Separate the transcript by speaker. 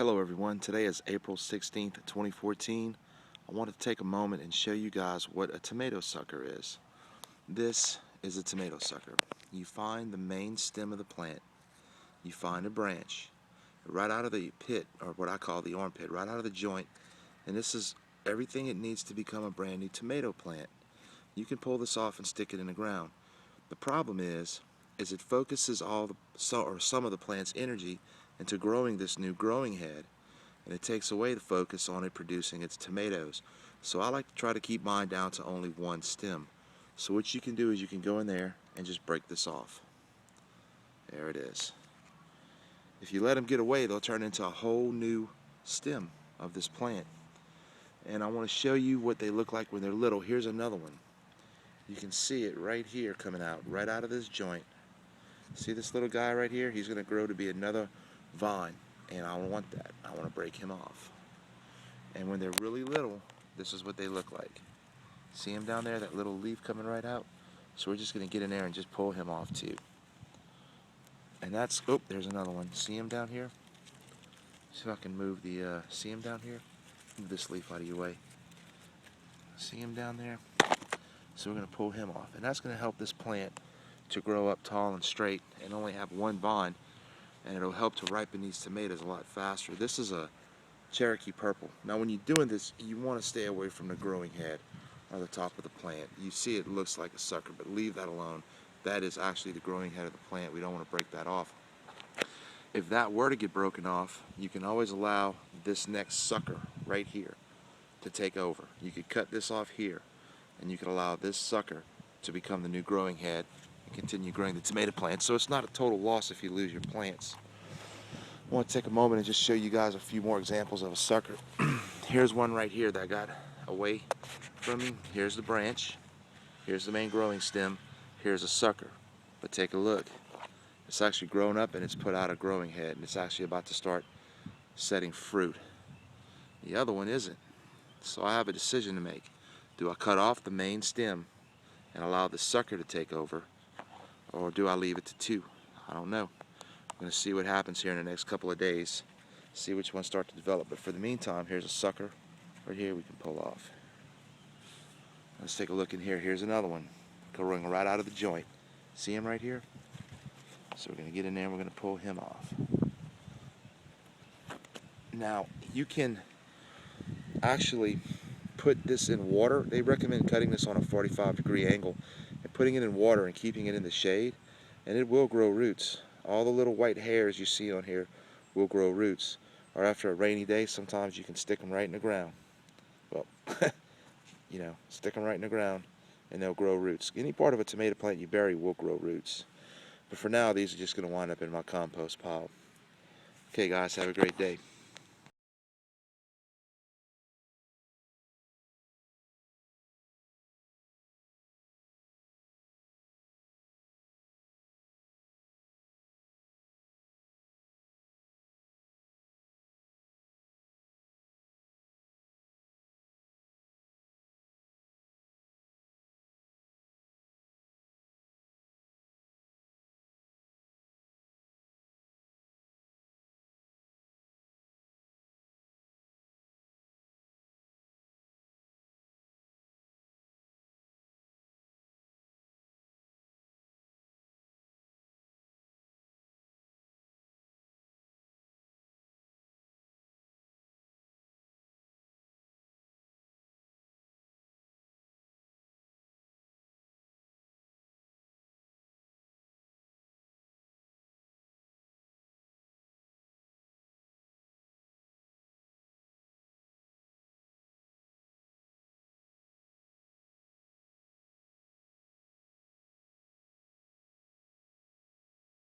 Speaker 1: Hello everyone, today is April 16th, 2014. I want to take a moment and show you guys what a tomato sucker is. This is a tomato sucker. You find the main stem of the plant, you find a branch, right out of the pit, or what I call the armpit, right out of the joint, and this is everything it needs to become a brand new tomato plant. You can pull this off and stick it in the ground. The problem is it focuses some of the plant's energy into growing this new growing head, and it takes away the focus on it producing its tomatoes. So I like to try to keep mine down to only one stem. So what you can do is you can go in there and just break this off. There it is. If you let them get away, they'll turn into a whole new stem of this plant. And I want to show you what they look like when they're little. Here's another one. You can see it right here coming out, right out of this joint. See this little guy right here? He's going to grow to be another vine, and I don't want that. I want to break him off. And when they're really little, this is what they look like. See him down there, that little leaf coming right out? So we're just going to get in there and just pull him off too. And that's, oh, there's another one. See him down here? See if I can move the, see him down here? Move this leaf out of your way. See him down there? So we're going to pull him off. And that's going to help this plant to grow up tall and straight and only have one vine, and it'll help to ripen these tomatoes a lot faster. This is a Cherokee Purple. Now when you're doing this, you want to stay away from the growing head on the top of the plant. You see it looks like a sucker, but leave that alone. That is actually the growing head of the plant. We don't want to break that off. If that were to get broken off, you can always allow this next sucker right here to take over. You could cut this off here, and you could allow this sucker to become the new growing head and continue growing the tomato plant. So it's not a total loss if you lose your plants. I want to take a moment and just show you guys a few more examples of a sucker. Here's one right here that got away from me. Here's the branch. Here's the main growing stem. Here's a sucker. But take a look. It's actually grown up and it's put out a growing head, and it's actually about to start setting fruit. The other one isn't. So I have a decision to make. Do I cut off the main stem and allow the sucker to take over, or do I leave it to two? I don't know. I'm going to see what happens here in the next couple of days, see which ones start to develop. But for the meantime, here's a sucker right here we can pull off. Let's take a look in here. Here's another one growing right out of the joint. See him right here? So we're going to get in there and we're going to pull him off. Now you can actually put this in water. They recommend cutting this on a 45-degree angle and putting it in water and keeping it in the shade, and it will grow roots. All the little white hairs you see on here will grow roots. Or after a rainy day, sometimes you can stick them right in the ground. Well, you know, stick them right in the ground and they'll grow roots. Any part of a tomato plant you bury will grow roots. But for now, these are just going to wind up in my compost pile. Okay guys, have a great day.